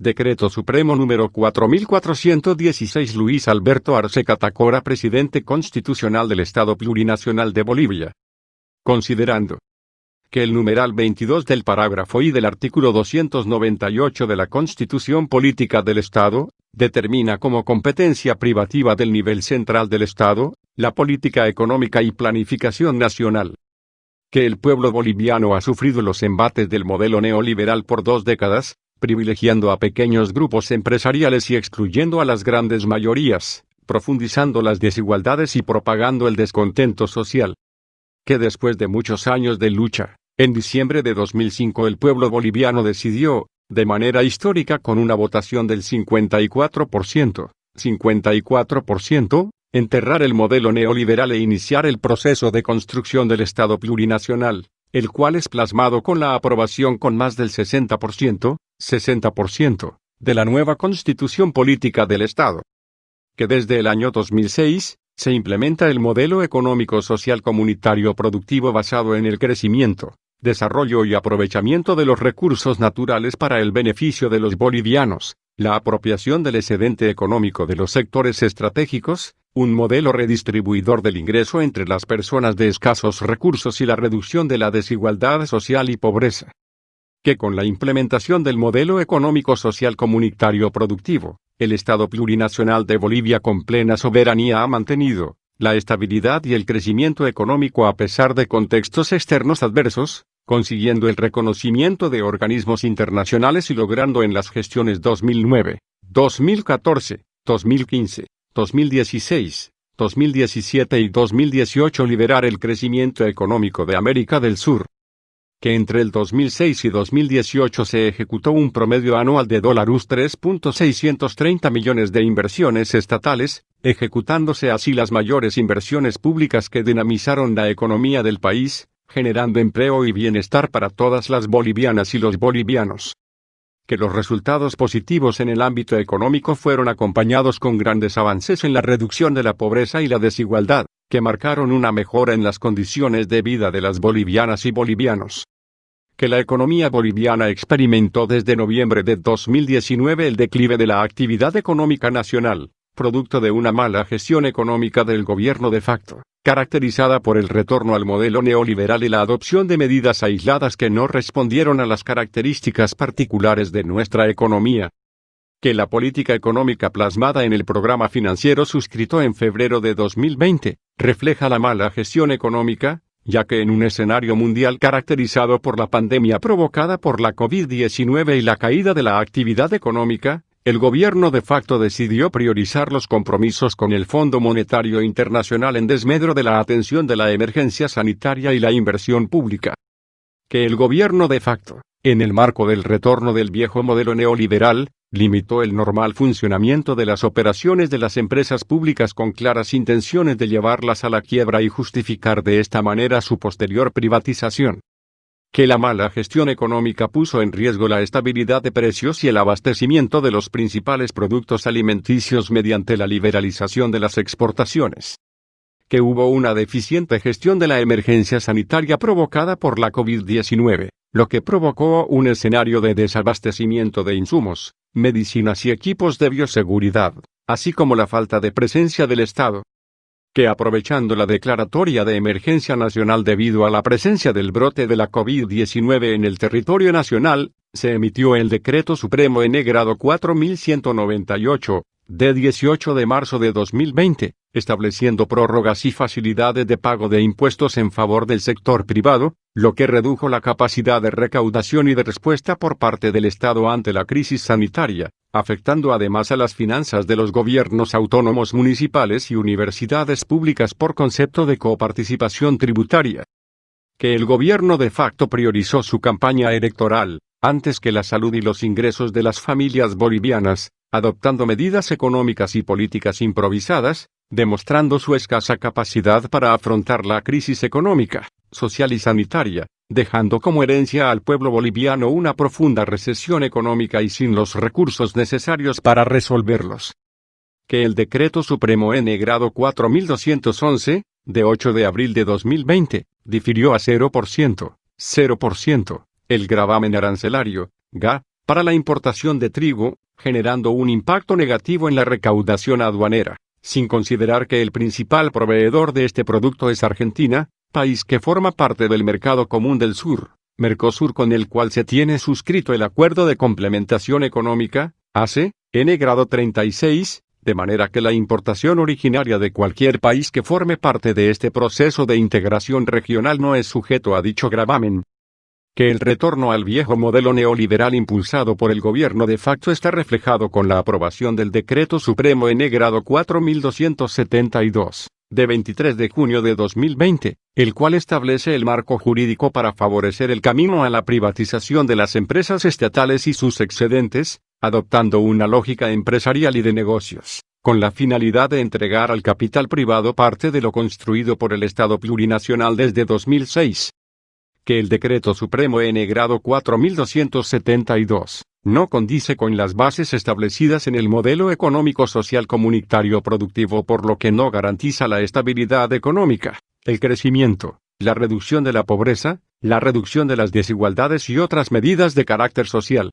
Decreto Supremo número 4416 Luis Alberto Arce Catacora, Presidente Constitucional del Estado Plurinacional de Bolivia. Considerando que el numeral 22 del parágrafo I del artículo 298 de la Constitución Política del Estado, determina como competencia privativa del nivel central del Estado, la política económica y planificación nacional. Que el pueblo boliviano ha sufrido los embates del modelo neoliberal por 2 décadas, privilegiando a pequeños grupos empresariales y excluyendo a las grandes mayorías, profundizando las desigualdades y propagando el descontento social. Que después de muchos años de lucha, en diciembre de 2005 el pueblo boliviano decidió, de manera histórica con una votación del 54%, enterrar el modelo neoliberal e iniciar el proceso de construcción del Estado plurinacional, el cual es plasmado con la aprobación con más del 60%, de la nueva Constitución Política del Estado. Que desde el año 2006, se implementa el modelo económico social comunitario productivo basado en el crecimiento, desarrollo y aprovechamiento de los recursos naturales para el beneficio de los bolivianos, la apropiación del excedente económico de los sectores estratégicos, un modelo redistribuidor del ingreso entre las personas de escasos recursos y la reducción de la desigualdad social y pobreza. Que con la implementación del modelo económico social comunitario productivo, el Estado plurinacional de Bolivia con plena soberanía ha mantenido la estabilidad y el crecimiento económico a pesar de contextos externos adversos, consiguiendo el reconocimiento de organismos internacionales y logrando en las gestiones 2009, 2014, 2015, 2016, 2017 y 2018 liderar el crecimiento económico de América del Sur. Que entre el 2006 y 2018 se ejecutó un promedio anual de $3.630 millones de inversiones estatales, ejecutándose así las mayores inversiones públicas que dinamizaron la economía del país, generando empleo y bienestar para todas las bolivianas y los bolivianos. Que los resultados positivos en el ámbito económico fueron acompañados con grandes avances en la reducción de la pobreza y la desigualdad, que marcaron una mejora en las condiciones de vida de las bolivianas y bolivianos. Que la economía boliviana experimentó desde noviembre de 2019 el declive de la actividad económica nacional, producto de una mala gestión económica del gobierno de facto, caracterizada por el retorno al modelo neoliberal y la adopción de medidas aisladas que no respondieron a las características particulares de nuestra economía. Que la política económica plasmada en el programa financiero suscrito en febrero de 2020, refleja la mala gestión económica, ya que en un escenario mundial caracterizado por la pandemia provocada por la COVID-19 y la caída de la actividad económica, el gobierno de facto decidió priorizar los compromisos con el Fondo Monetario Internacional en desmedro de la atención de la emergencia sanitaria y la inversión pública. Que el gobierno de facto, en el marco del retorno del viejo modelo neoliberal, limitó el normal funcionamiento de las operaciones de las empresas públicas con claras intenciones de llevarlas a la quiebra y justificar de esta manera su posterior privatización. Que la mala gestión económica puso en riesgo la estabilidad de precios y el abastecimiento de los principales productos alimenticios mediante la liberalización de las exportaciones. Que hubo una deficiente gestión de la emergencia sanitaria provocada por la COVID-19, lo que provocó un escenario de desabastecimiento de insumos, medicinas y equipos de bioseguridad, así como la falta de presencia del Estado. Que aprovechando la declaratoria de emergencia nacional debido a la presencia del brote de la COVID-19 en el territorio nacional, se emitió el Decreto Supremo N-Grado 4198, de 18 de marzo de 2020, estableciendo prórrogas y facilidades de pago de impuestos en favor del sector privado, lo que redujo la capacidad de recaudación y de respuesta por parte del Estado ante la crisis sanitaria, afectando además a las finanzas de los gobiernos autónomos municipales y universidades públicas por concepto de coparticipación tributaria. Que el gobierno de facto priorizó su campaña electoral, antes que la salud y los ingresos de las familias bolivianas, adoptando medidas económicas y políticas improvisadas, demostrando su escasa capacidad para afrontar la crisis económica, social y sanitaria, dejando como herencia al pueblo boliviano una profunda recesión económica y sin los recursos necesarios para resolverlos. Que el Decreto Supremo N-Grado 4211, de 8 de abril de 2020, difirió a 0%, el gravamen arancelario, GA, para la importación de trigo, generando un impacto negativo en la recaudación aduanera, sin considerar que el principal proveedor de este producto es Argentina, país que forma parte del Mercado Común del Sur, Mercosur, con el cual se tiene suscrito el Acuerdo de Complementación Económica, ACE, N grado 36, de manera que la importación originaria de cualquier país que forme parte de este proceso de integración regional no es sujeto a dicho gravamen. Que el retorno al viejo modelo neoliberal impulsado por el gobierno de facto está reflejado con la aprobación del Decreto Supremo N grado 4272, de 23 de junio de 2020, el cual establece el marco jurídico para favorecer el camino a la privatización de las empresas estatales y sus excedentes, adoptando una lógica empresarial y de negocios, con la finalidad de entregar al capital privado parte de lo construido por el Estado plurinacional desde 2006. Que el Decreto Supremo N grado 4272 no condice con las bases establecidas en el modelo económico social comunitario productivo, por lo que no garantiza la estabilidad económica, el crecimiento, la reducción de la pobreza, la reducción de las desigualdades y otras medidas de carácter social.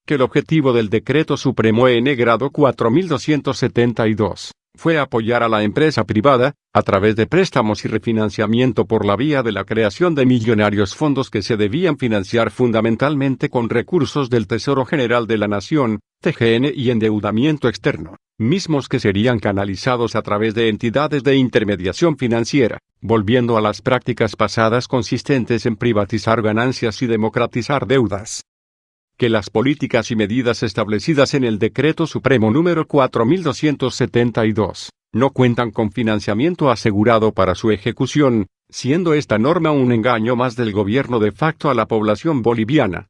Que el objetivo del Decreto Supremo N grado 4272 fue apoyar a la empresa privada, a través de préstamos y refinanciamiento por la vía de la creación de millonarios fondos que se debían financiar fundamentalmente con recursos del Tesoro General de la Nación, TGN, y endeudamiento externo, mismos que serían canalizados a través de entidades de intermediación financiera, volviendo a las prácticas pasadas consistentes en privatizar ganancias y democratizar deudas. Que las políticas y medidas establecidas en el Decreto Supremo número 4272 no cuentan con financiamiento asegurado para su ejecución, siendo esta norma un engaño más del gobierno de facto a la población boliviana.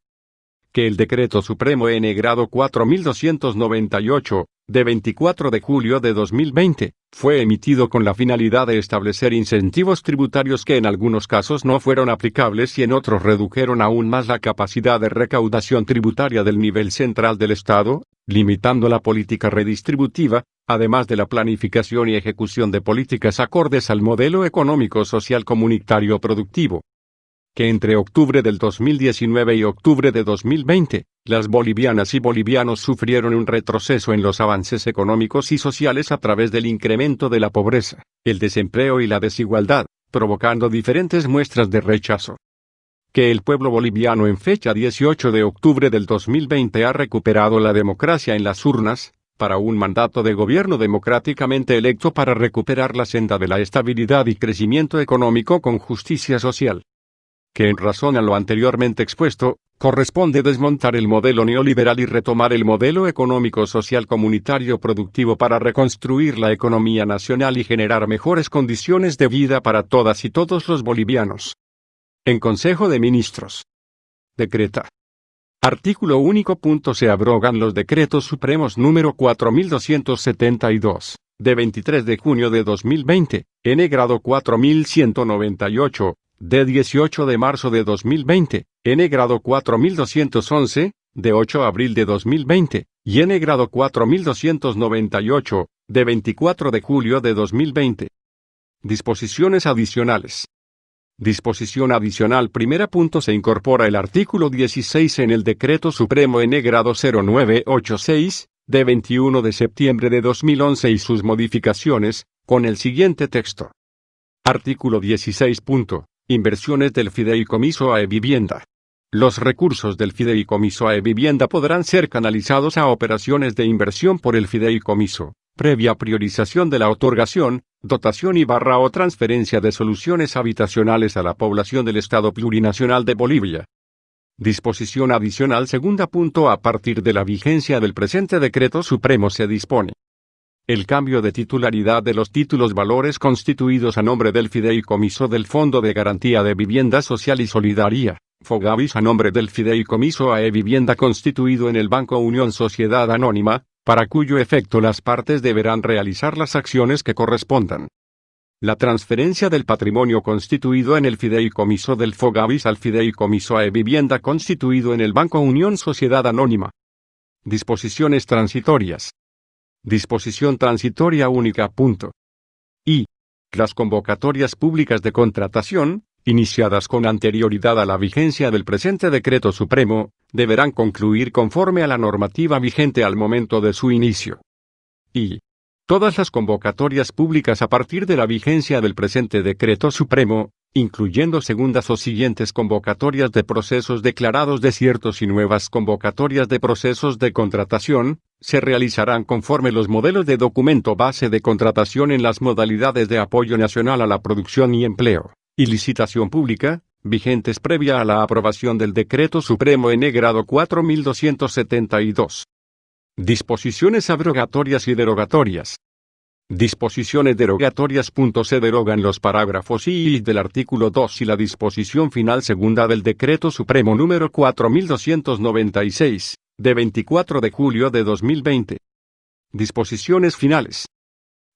Que el Decreto Supremo N grado 4298, de 24 de julio de 2020, fue emitido con la finalidad de establecer incentivos tributarios que en algunos casos no fueron aplicables y en otros redujeron aún más la capacidad de recaudación tributaria del nivel central del Estado, limitando la política redistributiva, además de la planificación y ejecución de políticas acordes al modelo económico social comunitario productivo. Que entre octubre del 2019 y octubre de 2020, las bolivianas y bolivianos sufrieron un retroceso en los avances económicos y sociales a través del incremento de la pobreza, el desempleo y la desigualdad, provocando diferentes muestras de rechazo. Que el pueblo boliviano en fecha 18 de octubre del 2020 ha recuperado la democracia en las urnas, para un mandato de gobierno democráticamente electo para recuperar la senda de la estabilidad y crecimiento económico con justicia social. Que en razón a lo anteriormente expuesto, corresponde desmontar el modelo neoliberal y retomar el modelo económico social comunitario productivo para reconstruir la economía nacional y generar mejores condiciones de vida para todas y todos los bolivianos. En Consejo de Ministros. Decreta. Artículo único. Se abrogan los decretos supremos número 4272, de 23 de junio de 2020, N grado 4198, de 18 de marzo de 2020, N grado 4211, de 8 de abril de 2020, y N grado 4298, de 24 de julio de 2020. Disposiciones adicionales. Disposición adicional primera. Se incorpora el artículo 16 en el Decreto Supremo N grado 0986, de 21 de septiembre de 2011 y sus modificaciones, con el siguiente texto. Artículo 16. Inversiones del Fideicomiso AE Vivienda. Los recursos del Fideicomiso AE Vivienda podrán ser canalizados a operaciones de inversión por el Fideicomiso, previa priorización de la otorgación, dotación o transferencia de soluciones habitacionales a la población del Estado Plurinacional de Bolivia. Disposición adicional segunda. A partir de la vigencia del presente Decreto Supremo se dispone el cambio de titularidad de los títulos valores constituidos a nombre del Fideicomiso del Fondo de Garantía de Vivienda Social y Solidaria, FOGAVIS, a nombre del Fideicomiso AE Vivienda constituido en el Banco Unión Sociedad Anónima, para cuyo efecto las partes deberán realizar las acciones que correspondan. La transferencia del patrimonio constituido en el Fideicomiso del FOGAVIS al Fideicomiso AE Vivienda constituido en el Banco Unión Sociedad Anónima. Disposiciones transitorias. Disposición transitoria única. Y las convocatorias públicas de contratación, iniciadas con anterioridad a la vigencia del presente Decreto Supremo, deberán concluir conforme a la normativa vigente al momento de su inicio. Y todas las convocatorias públicas a partir de la vigencia del presente decreto supremo, incluyendo segundas o siguientes convocatorias de procesos declarados desiertos y nuevas convocatorias de procesos de contratación, se realizarán conforme los modelos de documento base de contratación en las modalidades de apoyo nacional a la producción y empleo, y licitación pública, vigentes previa a la aprobación del Decreto Supremo N. Grado 4272. Disposiciones abrogatorias y derogatorias. Disposiciones derogatorias. Se derogan los parágrafos I y I del artículo 2 y la disposición final segunda del Decreto Supremo número 4296, de 24 de julio de 2020. Disposiciones finales.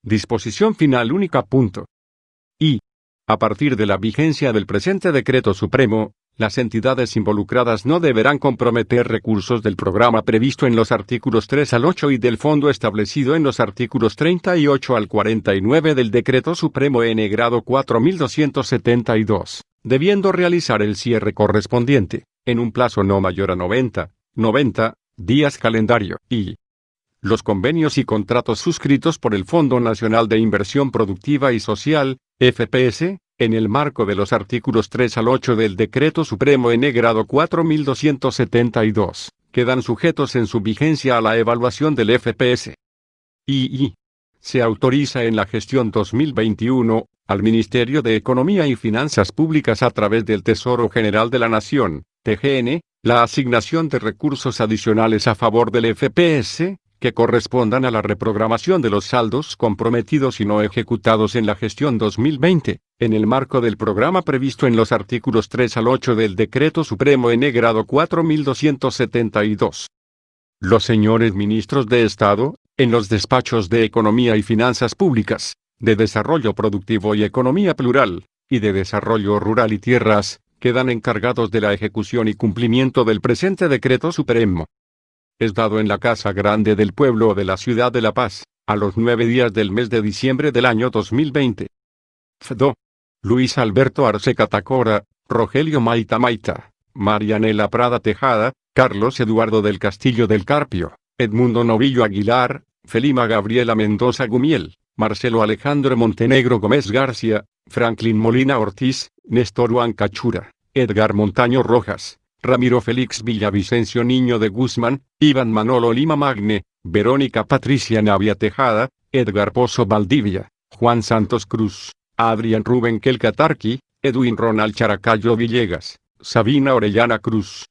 Disposición final única. I. A partir de la vigencia del presente Decreto Supremo, las entidades involucradas no deberán comprometer recursos del programa previsto en los artículos 3 al 8 y del fondo establecido en los artículos 38 al 49 del Decreto Supremo N. Grado 4272, debiendo realizar el cierre correspondiente, en un plazo no mayor a 90 días calendario, y los convenios y contratos suscritos por el Fondo Nacional de Inversión Productiva y Social, FPS, en el marco de los artículos 3 al 8 del Decreto Supremo N. Grado 4272, quedan sujetos en su vigencia a la evaluación del FPS. Y se autoriza en la gestión 2021, al Ministerio de Economía y Finanzas Públicas a través del Tesoro General de la Nación, TGN, la asignación de recursos adicionales a favor del FPS, que correspondan a la reprogramación de los saldos comprometidos y no ejecutados en la gestión 2020, en el marco del programa previsto en los artículos 3 al 8 del Decreto Supremo N. Grado 4272. Los señores ministros de Estado, en los despachos de Economía y Finanzas Públicas, de Desarrollo Productivo y Economía Plural, y de Desarrollo Rural y Tierras, quedan encargados de la ejecución y cumplimiento del presente Decreto Supremo. Es dado en la Casa Grande del Pueblo de la Ciudad de La Paz, a los 9 días del mes de diciembre del año 2020. FDO. Luis Alberto Arce Catacora, Rogelio Maita Maita, Marianela Prada Tejada, Carlos Eduardo del Castillo del Carpio, Edmundo Novillo Aguilar, Felima Gabriela Mendoza Gumiel, Marcelo Alejandro Montenegro Gómez García, Franklin Molina Ortiz, Néstor Juan Cachura, Edgar Montaño Rojas, Ramiro Félix Villavicencio Niño de Guzmán, Iván Manolo Lima Magne, Verónica Patricia Navia Tejada, Edgar Pozo Valdivia, Juan Santos Cruz, Adrián Rubén Kelcatarqui, Edwin Ronald Characayo Villegas, Sabina Orellana Cruz,